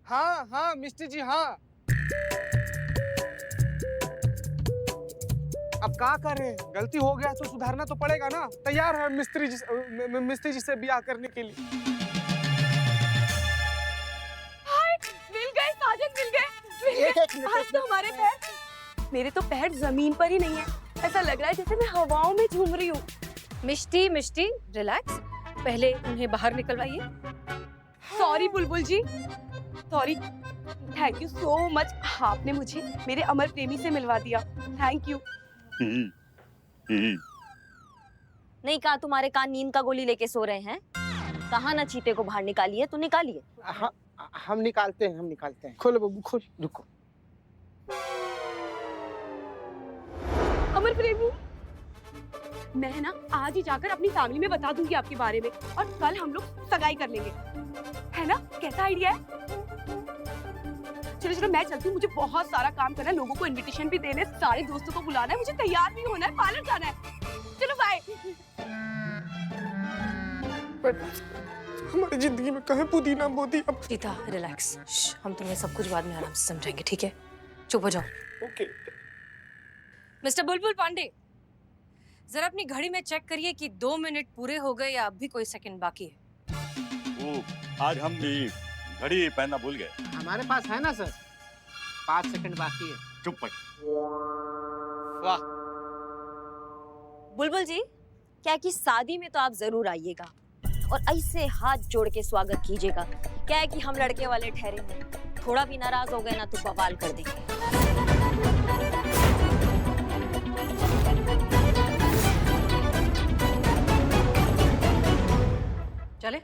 हाँ हाँ मिस्टर जी हाँ। अब क्या करें, गलती हो गया तो सुधारना तो पड़ेगा ना। तैयार है मिस्त्री जी से ब्याह करने के लिए। हाय, मिल गए साजन, मिल गए। आज तो हमारे पैर, मेरे तो पैर जमीन पर ही नहीं है। ऐसा लग रहा है जैसे मैं हवाओं में झूम रही हूँ। मिष्टी मिष्टी रिलैक्स, पहले उन्हें बाहर निकलवाइए। Sorry Bulbul ji, sorry. Thank you so much, आपने मुझे मेरे अमर प्रेमी से मिलवा दिया। Thank you. नहीं कहा तुम्हारे कान नींद का गोली लेके सो रहे हैं? कहा ना चीते को बाहर निकालिए, तो निकालिए। हम निकालते हैं। खोलो बब्बू खोल। रुको। अमर प्रेमी, मैं ना आज ही जाकर अपनी फैमिली में बता दूंगी आपके बारे में, और कल हम लोग सगाई कर लेंगे, है ना? कैसा आइडिया है? चलो चलो मैं चलती हूँ, मुझे बहुत सारा काम करना है, लोगों को इनविटेशन भी देने, सारे दोस्तों को बुलाना है, मुझे तैयार भी होना है, पार्लर जाना है। चलो बाय। हमारी जिंदगी में कहीं पुदीना बोती अब। सीता रिलैक्स, हम तुम्हें सब कुछ बाद में आराम से समझाएंगे, ठीक है? चुप हो जाओ। ओके। मिस्टर बुलबुल पांडे, जरा अपनी घड़ी में चेक करिए कि 2 मिनट पूरे हो गए या अब भी कोई सेकंड बाकी है। आज हम भी घड़ी पहनना भूल गए। हमारे पास है ना सर, 5 सेकंड बाकी है। चुप पड़। वाह। बुलबुल जी, क्या कि शादी में तो आप जरूर आइएगा और ऐसे हाथ जोड़ के स्वागत कीजिएगा। क्या है कि हम लड़के वाले ठहरे हैं, थोड़ा भी नाराज हो गए ना तो बवाल कर देंगे। चले?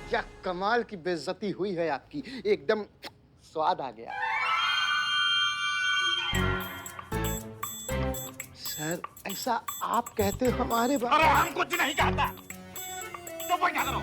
क्या कमाल की बेइज्जती हुई है आपकी, एकदम स्वाद आ गया। सर ऐसा आप कहते हो हमारे बारे में? अरे हम कुछ नहीं कहता। चुप हो, क्या करो?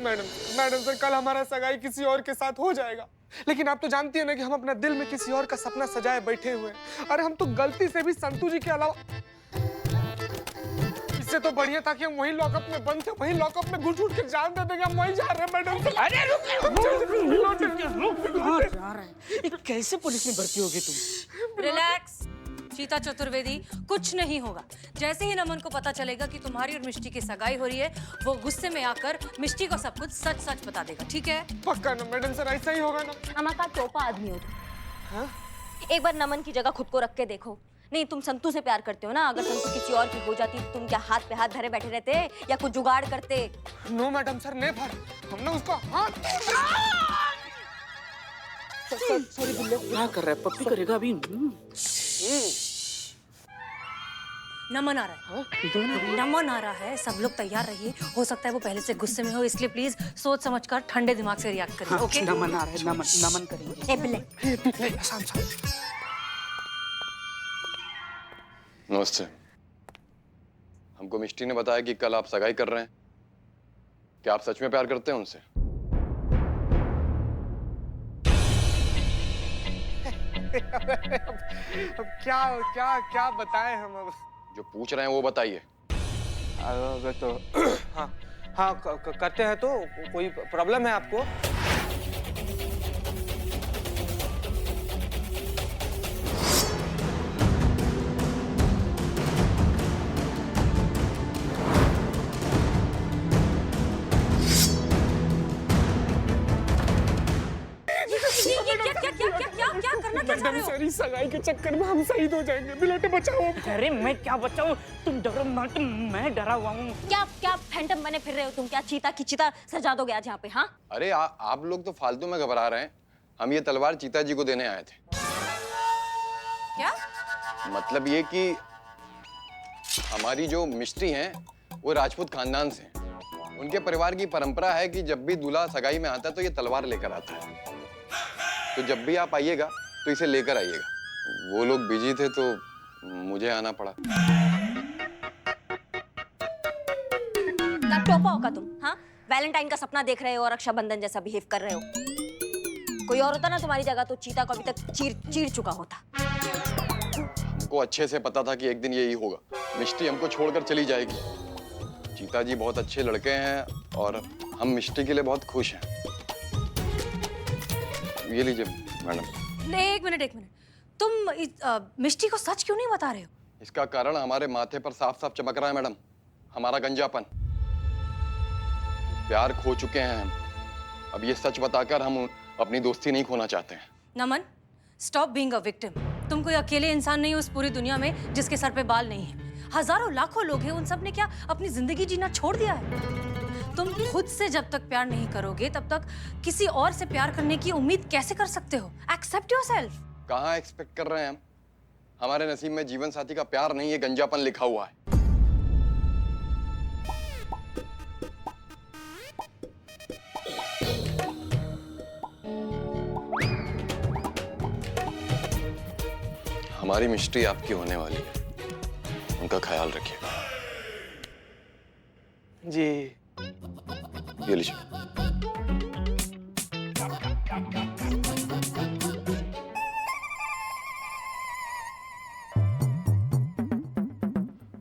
मैडम सर, कल हमारा सगाई किसी और के साथ हो जाएगा, लेकिन आप तो जानती है ना कि हम अपना दिल में किसी और का सपना सजाए बैठे हुए हैं। अरे हम तो गलती से भी संतू जी के अलावा, इससे तो बढ़िया था कि हम वहीं लॉकअप में बंद थे, वहीं लॉकअप में घुस के जान दे देंगे। हम वहीं जा रहे हैं मैडम सर। अरे रुक, कैसे पुलिस में भर्ती होगी तुम? रिलैक्स सीता चतुर्वेदी, कुछ नहीं होगा। जैसे ही नमन को पता चलेगा कि तुम्हारी और मिष्टी की सगाई हो रही है, वो गुस्से में आकर मिष्टी को सब कुछ सच सच बता देगा, ठीक है? पक्का ना मैडम सर, ऐसा ही होगा ना? हमारा चौपा आदमी हो तुम। हाँ? एक बार नमन की जगह खुद को रख के देखो। नहीं, तुम संतू से प्यार करते हो ना? अगर संतू किसी और की हो जाती तो तुम क्या हाथ पे हाथ धरे बैठे रहते या कुछ जुगाड़ करते? No madam sir, never. हमने उसका हाथ। सॉरी बिल्ले, क्या कर रहा है? पप्पी करेगा अभी। नमन आ रहा है। नमन आ रहा है, सब लोग तैयार रहिए। हो सकता है वो पहले से गुस्से में हो, इसलिए प्लीज सोच समझकर ठंडे दिमाग से रिएक्ट करिए। ओके? नमन आ रहा है, नमन करेंगे। ए बिल्ले, नमस्ते। हमको मिष्टी ने बताया कि कल आप सगाई कर रहे हैं। क्या आप सच में प्यार करते हैं उनसे? अब क्या क्या क्या बताएं हम अब? जो पूछ रहे हैं वो बताइए। अगर तो हाँ हाँ करते हैं तो कोई प्रॉब्लम है आपको? क्या करना क्या चाह रहे हो? सारी सगाई के चक्कर में हम शहीद हो जाएंगे। बिलोटे बचाओ। अरे मैं क्या बचाऊं? तुम डरो मत, मैं डरा हुआ हूँ। क्या फैंटम बने फिर रहे हो तुम? क्या चीता की चिता सजा दोगे आज यहाँ पे? हाँ? अरे आप लोग तो फालतू में घबरा रहे हैं। हम ये तलवार चीता जी को देने आए थे। क्या मतलब ये कि हमारी जो मिस्त्री हैं वो राजपूत खानदान से हैं। उनके परिवार की परंपरा है कि जब भी दूल्हा सगाई में आता है तो ये तलवार लेकर आता है। तो जब भी आप आइएगा तो इसे लेकर आइएगा। वो लोग बिजी थे तो मुझे आना पड़ा। क्या टोपा होगा तुम? हाँ, वैलेंटाइन का सपना देख रहे हो और रक्षाबंधन जैसा बिहेव कर रहे हो। कोई और होता ना तुम्हारी जगह तो चीता को अभी तक चीर चुका होता। हमको अच्छे से पता था कि एक दिन यही होगा। मिष्टी हमको छोड़कर चली जाएगी। चीता जी बहुत अच्छे लड़के हैं और हम मिष्टी के लिए बहुत खुश हैं। ये लीजिए मैडम। एक मिनट। तुम मिष्टी को सच क्यों नहीं बता रहे हो? इसका कारण हमारे माथे पर साफ साफ चमक रहा है मैडम, हमारा गंजापन। प्यार खो चुके हैं हम। अब ये सच बताकर हम अपनी दोस्ती नहीं खोना चाहते हैं। नमन, स्टॉप बीइंग अ विक्टिम। तुम कोई अकेले इंसान नहीं हो इस पूरी दुनिया में जिसके सर पे बाल नहीं है। हजारों लाखों लोग हैं, उन सब ने क्या अपनी जिंदगी जीना छोड़ दिया है? तुम खुद से जब तक प्यार नहीं करोगे तब तक किसी और से प्यार करने की उम्मीद कैसे कर सकते हो? Accept yourself. कहाँ एक्सपेक्ट कर रहे हैं हम? हमारे नसीब में जीवन साथी का प्यार नहीं है, गंजापन लिखा हुआ है। हमारी मिष्टी आपकी होने वाली है, उनका ख्याल रखिएगा। जी। ये लीजिए।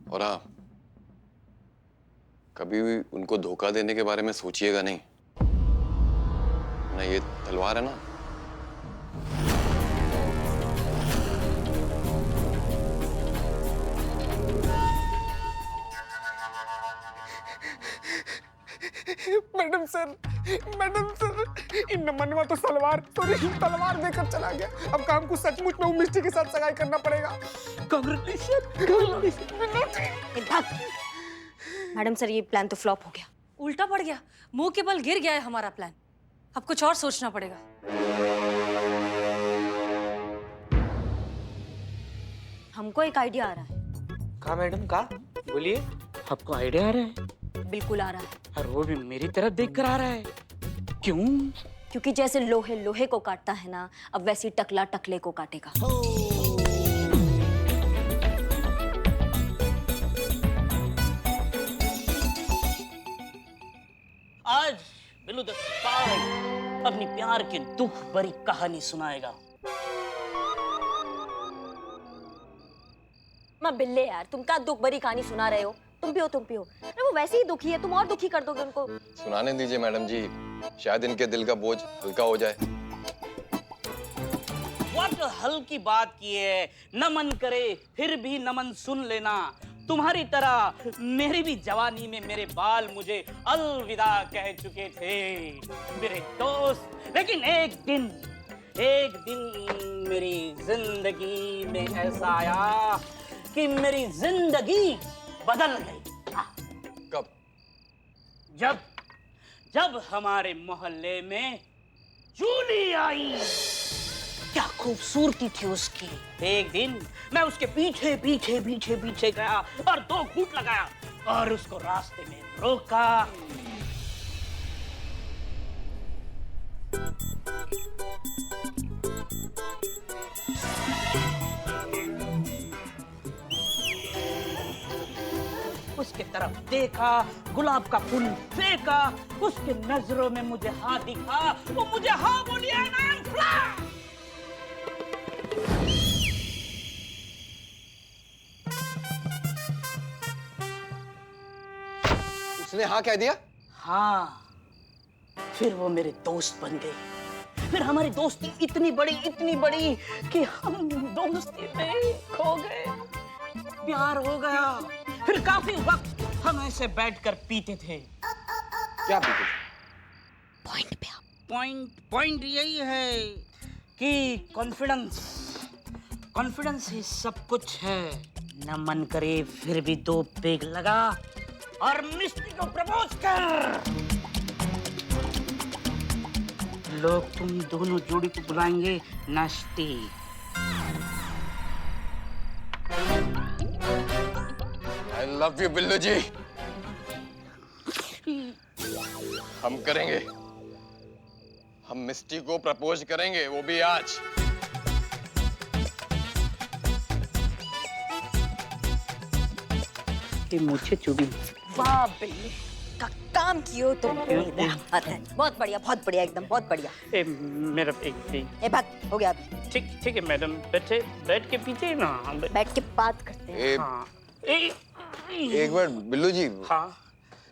और हाँ, कभी भी उनको धोखा देने के बारे में सोचिएगा नहीं। ना ये तलवार है ना, मैडम सर, इन मनवा तो तलवार देकर चला गया। अब काम को सचमुच में वो मिष्टी के साथ सगाई करना पड़ेगा। मैडम सर, ये प्लान तो फ्लॉप हो गया। उल्टा पड़ गया, मुंह के बल गिर गया है हमारा प्लान। अब कुछ और सोचना पड़ेगा। हमको एक आइडिया आ रहा है। कहा मैडम, कहा? बोलिए। आपको आइडिया आ रहा है? बिल्कुल आ रहा है। और वो भी मेरी तरफ देखकर आ रहा है। क्यों? क्योंकि जैसे लोहे लोहे को काटता है ना, अब वैसी टकला टकले को काटेगा। आज बिल्लू द स्पाई अपनी प्यार की दुख भरी कहानी सुनाएगा। माँ बिल्ले यार, तुम क्या दुख भरी कहानी सुना रहे हो? तुम पियो। अरे वो वैसे ही दुखी है, तुम और दुखी कर दोगे उनको। सुनाने दीजिए मैडम जी, शायद इनके दिल का बोझ हल्का हो जाए। व्हाट हल्की बात की है। नमन करे फिर भी नमन सुन लेना। तुम्हारी तरह मेरी भी जवानी में मेरे बाल मुझे अलविदा कह चुके थे मेरे दोस्त। लेकिन एक दिन मेरी जिंदगी में ऐसा आया कि मेरी जिंदगी बदल गई। कब? जब हमारे मोहल्ले में जूली आई। क्या खूबसूरती थी उसकी। एक दिन मैं उसके पीछे गया और 2 घूंट लगाया और उसको रास्ते में रोका। उसके तरफ देखा, गुलाब का फूल फेंका, उसके नजरों में मुझे हाँ दिखा, वो मुझे हाँ बोली। उसने हाँ कह दिया? हाँ, फिर वो मेरे दोस्त बन गई। फिर हमारी दोस्ती इतनी बड़ी कि हम दोस्ती में खो गए। प्यार हो गया। फिर काफी वक्त हम ऐसे बैठकर पीते थे। क्या पीते थे? पॉइंट पे आओ। पॉइंट यही है कि कॉन्फिडेंस ही सब कुछ है। न मन करे फिर भी 2 पेग लगा और मिष्टी को प्रपोज कर। लोग तुम दोनों जोड़ी को बुलाएंगे नाश्ती। I love you बिल्लू जी। हम करेंगे, हम मिष्टी को प्रपोज करेंगे, वो भी आज। के मुझे चुभी। वाह बिल्ली का काम कियो तुम। बहुत बढ़िया, बहुत बढ़िया, एकदम बहुत बढ़िया। ए, मेरा एक ए भाग, हो गया अभी। ठीक है मैडम, बैठे बैठ के पीछे ना। बैठ के बात करते हैं। हाँ। एक मिनट बिल्लू जी, हाँ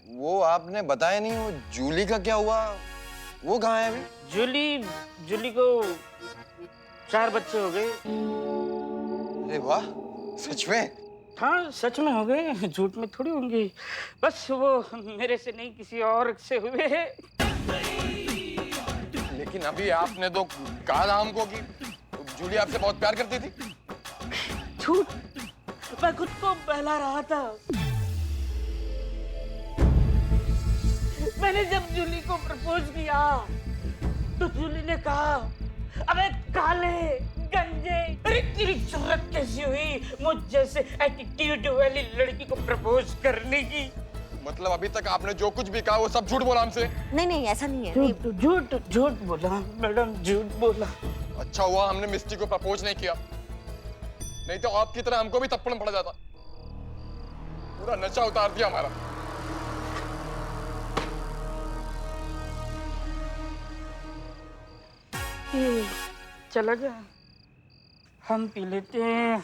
वो आपने बताया नहीं, वो जूली का क्या हुआ? वो कहाँ है अभी? जूली को 4 बच्चे हो गए। अरे वाह, सच में? हाँ सच में हो गए, झूठ में थोड़ी होंगी। बस वो मेरे से नहीं, किसी और से हुए हैं। लेकिन अभी आपने तो कहा था हमको कि जूली आपसे बहुत प्यार करती थी। झूठ, मैं खुद को बहला रहा था। मैंने जब जूली को प्रपोज किया तो जूली ने कहा, अबे काले गंजे, अरे तेरी जरूरत कैसी हुई मुझ जैसे एटीट्यूड वाली लड़की को प्रपोज करने की? मतलब अभी तक आपने जो कुछ भी कहा वो सब झूठ बोला हमसे? नहीं नहीं, ऐसा नहीं है। झूठ बोला मैडम, झूठ बोला। अच्छा हुआ हमने मिस्टी को प्रपोज नहीं किया, नहीं तो आपकी तरह हमको भी थप्पड़ पड़ जाता। पूरा नशा उतार दिया हमारा। चला गया, हम पी लेते हैं।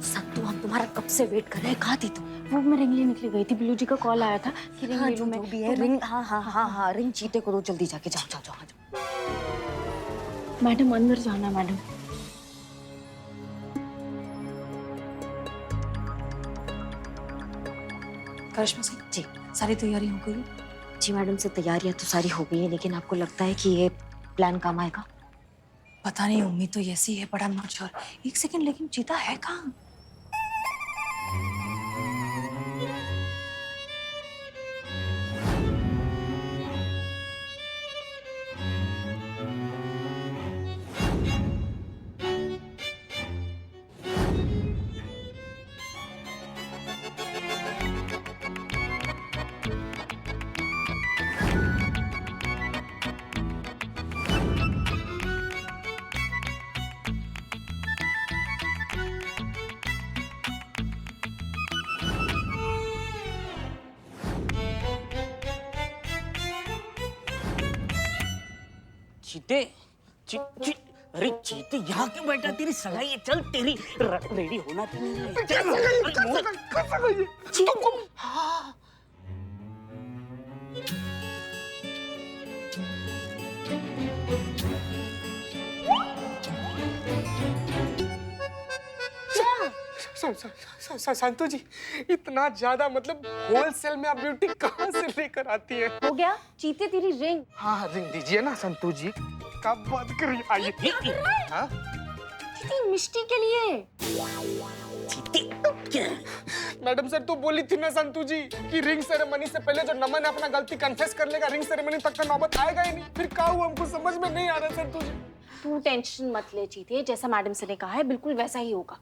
संतू, हम तुम्हारा कब से वेट कर रहे हैं, कहाँ थी तुम? वो मैं रिंग लेने निकली गई थी, बिल्लू जी का कॉल आया था कि रिंग हाँ, ले लूं मैं। जो भी है, रिंग, हाँ, रिंग चीते को दो, जल्दी जाके जाओ जाओ जाओ। मैडम अंदर जाना मैडम। करिश्मा सिंह जी, सारी तैयारी हो गई? जी मैडम से तैयारियां तो सारी हो गई है, लेकिन आपको लगता है कि ये प्लान काम आएगा? पता नहीं, उम्मीद तो ऐसी है, but I am not sure. एक सेकंड, लेकिन चीता है कहाँ? चीते, अरे चीते यहाँ क्यों बैठा? तेरी सगाई है, चल तेरी रेडी होना चाहिए। संतू जी, इतना ज्यादा मतलब होलसेल में आप ब्यूटी कहाँ से लेकर आती है? हो गया चीते, तेरी रिंग। हाँ रिंग दीजिए ना संतू जी। कब बात करिए, आइए। हाँ? चीते मिष्टी के लिए। मैडम सर तो बोली थी ना संतू जी कि रिंग सेरेमनी से पहले जो नमन अपना गलती कन्फेस कर लेगा, रिंग सेरेमनी तक का नौबत आएगा ही नहीं। फिर क्या हुआ हमको समझ में नहीं आ रहा संतू जी। तू टेंशन मत ले चीते, जैसा मैडम से ने कहा है बिल्कुल वैसा ही होगा।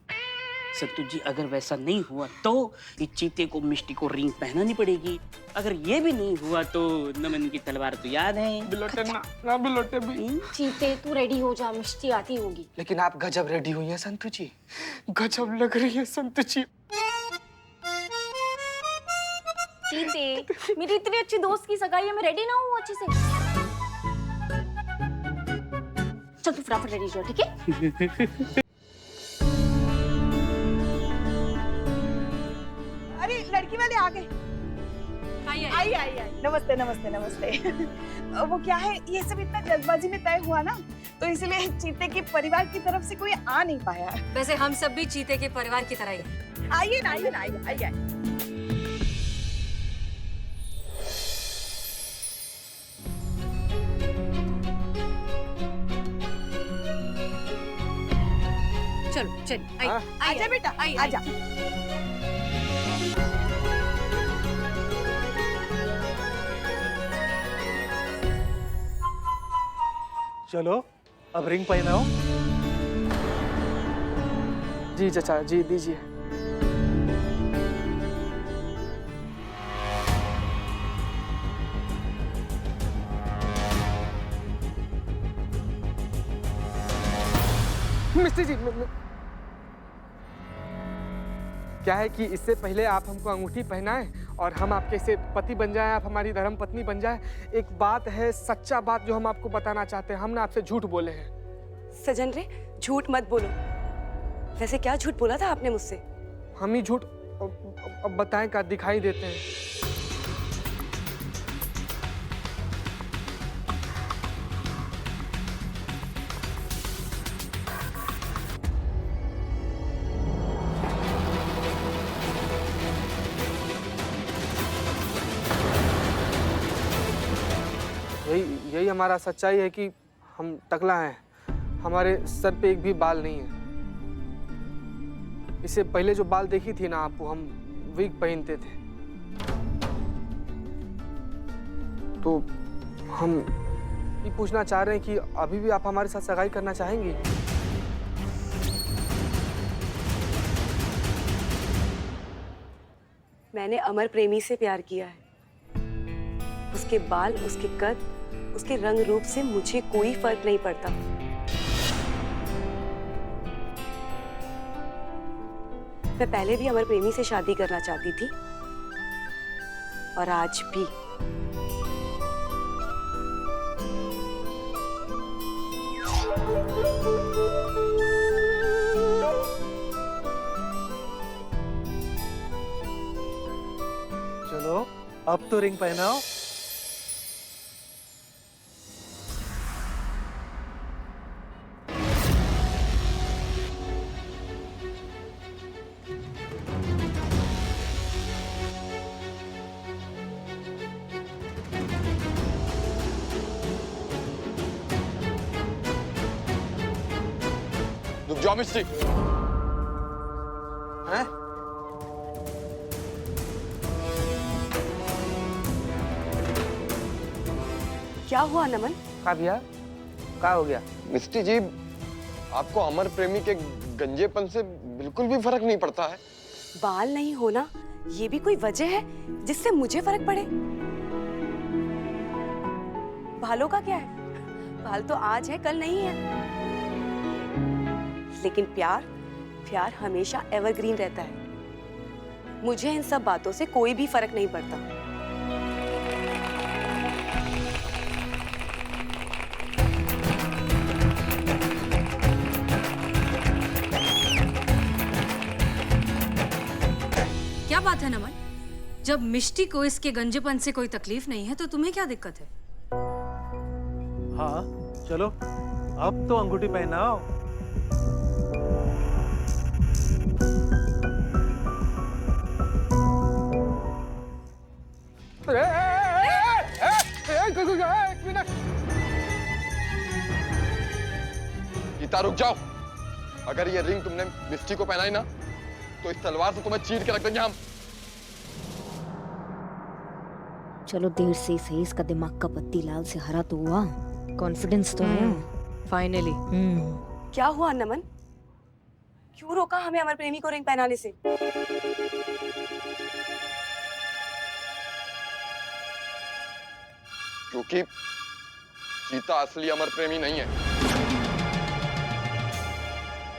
सत्तू जी, अगर वैसा नहीं हुआ तो इस चीते को मिष्टी को रिंग पहनानी पड़ेगी। अगर ये भी नहीं हुआ तो नमन की तलवार तो याद है। बिलोटे ना बिलोटे भी। चीते तू रेडी हो जा, मिष्टी आती होगी। लेकिन आप गजब रेडी हुई हैं संतू जी, गजब लग रही है संतू जी। चीते, मेरी इतनी अच्छी दोस्त की सगाई है, मैं रेडी ना हूँ अच्छे से? चल तू फटाफट रेडी हो, ठीक है? अरे लड़की वाले आ गए। आई। नमस्ते नमस्ते नमस्ते। वो क्या है, ये सब इतना जल्दबाजी में तय हुआ ना, तो इसलिए चीते के परिवार की तरफ से कोई आ नहीं पाया। वैसे हम सब भी चीते के परिवार की तरह ही हैं। आइए ना, आइए। चलो चल, आजा बेटा, आजा। चलो अब रिंग पहनाओ। जी चाचा जी दीजिए। मिस्टर जी क्या है कि इससे पहले आप हमको अंगूठी पहनाएं और हम आपके से पति बन जाएं, आप हमारी धर्म पत्नी बन जाएं। एक बात है, सच्चा बात जो हम आपको बताना चाहते हैं, हम ना आपसे झूठ बोले हैं। सजन रे, झूठ मत बोलो। वैसे क्या झूठ बोला था आपने मुझसे? हम ही झूठ अब बताएं का दिखाई देते हैं। यही हमारा सच्चाई है कि हम टकला हैं, हमारे सर पे एक भी बाल नहीं है। इससे पहले जो बाल देखी थी ना आपको, हम विग पहनते थे। तो हम ये पूछना चाह रहे हैं कि अभी भी आप हमारे साथ सगाई करना चाहेंगी? मैंने अमर प्रेमी से प्यार किया है। उसके बाल, उसके कद, उसके रंग रूप से मुझे कोई फर्क नहीं पड़ता। मैं पहले भी अमर प्रेमी से शादी करना चाहती थी और आज भी। चलो अब तो रिंग पहनाओ। रुक जाओ मिस्टी। हैं? क्या हुआ नमन? का भैया क्या हो गया? मिस्टी जी, आपको अमर प्रेमी के गंजेपन से बिल्कुल भी फर्क नहीं पड़ता है? बाल नहीं होना ये भी कोई वजह है जिससे मुझे फर्क पड़े? बालों का क्या है? बाल तो आज है, कल नहीं है। लेकिन प्यार हमेशा एवरग्रीन रहता है। मुझे इन सब बातों से कोई भी फर्क नहीं पड़ता। क्या बात है नमन? जब मिष्टी को इसके गंजेपन से कोई तकलीफ नहीं है तो तुम्हें क्या दिक्कत है? हाँ चलो अब तो अंगूठी पहनाओ। एक मिनट। गीता रुक जाओ। अगर ये रिंग तुमने मिस्टी को पहनाई ना तो इस तलवार से तुम्हें चीर के रख देंगे हम। चलो देर से सही, इसका दिमाग का बत्ती लाल से हरा तो हुआ, कॉन्फिडेंस तो आया फाइनली। क्या हुआ नमन? क्यों रोका हमें अमर प्रेमी को रिंग पहनाने से? क्योंकि सीता असली अमर प्रेमी नहीं है,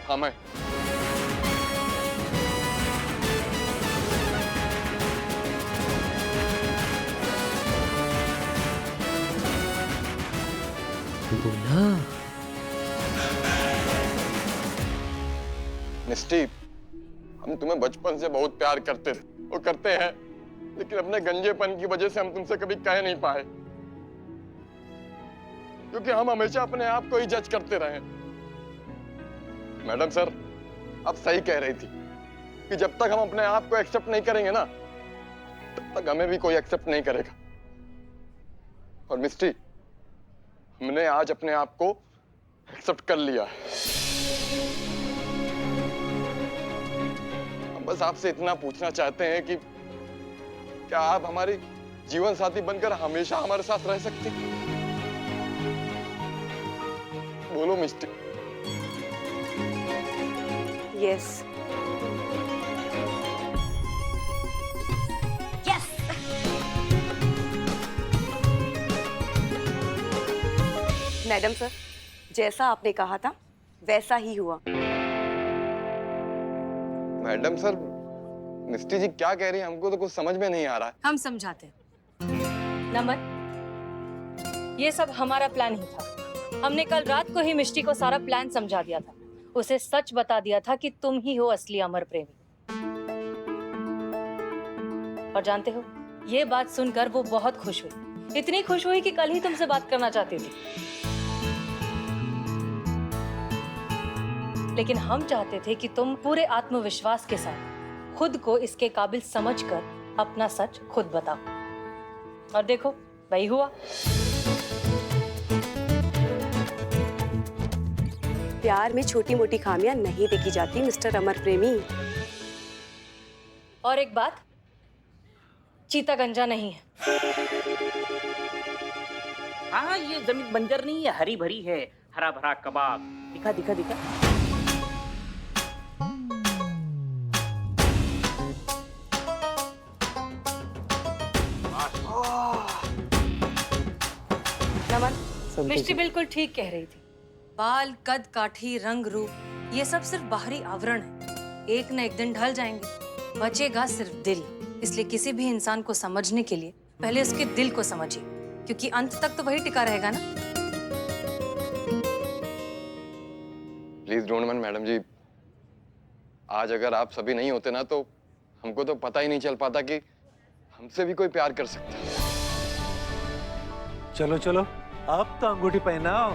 हम हैं। मिस्टी, हम तुम्हें बचपन से बहुत प्यार करते थे, वो करते हैं, लेकिन अपने गंजेपन की वजह से हम तुमसे कभी कह नहीं पाए, क्योंकि हम हमेशा अपने आप को ही जज करते रहे। मैडम सर, आप सही कह रही थी कि जब तक हम अपने आप को एक्सेप्ट नहीं करेंगे ना, तब तक हमें भी कोई एक्सेप्ट नहीं करेगा। और मिस्टी, हमने आज अपने आप को एक्सेप्ट कर लिया है। हम बस आपसे इतना पूछना चाहते हैं कि क्या आप हमारी जीवन साथी बनकर हमेशा हमारे साथ रह सकते हैं? बोलो Mishti. Yes yes. Madam sir, जैसा आपने कहा था वैसा ही हुआ। मैडम सर, मिस्टी जी क्या कह रही है हमको तो कुछ समझ में नहीं आ रहा है। हम समझाते हैं। नमन, ये सब हमारा प्लान ही था। हमने कल रात को ही मिष्टी को सारा प्लान समझा दिया था। उसे सच बता दिया था कि तुम ही हो असली अमर प्रेमी। और जानते हो, ये बात सुनकर वो बहुत खुश हुई। इतनी खुश हुई कि कल ही तुमसे बात करना चाहती थी। लेकिन हम चाहते थे कि तुम पूरे आत्मविश्वास के साथ खुद को इसके काबिल समझकर अपना सच खुद बताओ। और देखो, वही हुआ। प्यार में छोटी मोटी खामियां नहीं देखी जाती मिस्टर अमर प्रेमी। और एक बात, चीता गंजा नहीं है। हाँ, ये जमीन बंजर नहीं है, हरी भरी है, हरा भरा कबाब। दिखा दिखा दिखा। नमन, मिष्टी बिल्कुल ठीक कह रही थी। बाल, कद, काठी, रंग, रूप, ये सब सिर्फ बाहरी आवरण है। एक न एक दिन ढल जाएंगे। बचेगा सिर्फ दिल। इसलिए किसी भी इंसान को समझने के लिए पहले उसके दिल को समझिए, क्योंकि अंत तक तो वही टिका रहेगा ना। प्लीज डोंट माइंड मैडम जी, आज अगर आप सभी नहीं होते ना तो हमको तो पता ही नहीं चल पाता कि हमसे भी कोई प्यार कर सकता है। चलो चलो, अब तो अंगूठी पहनाओ।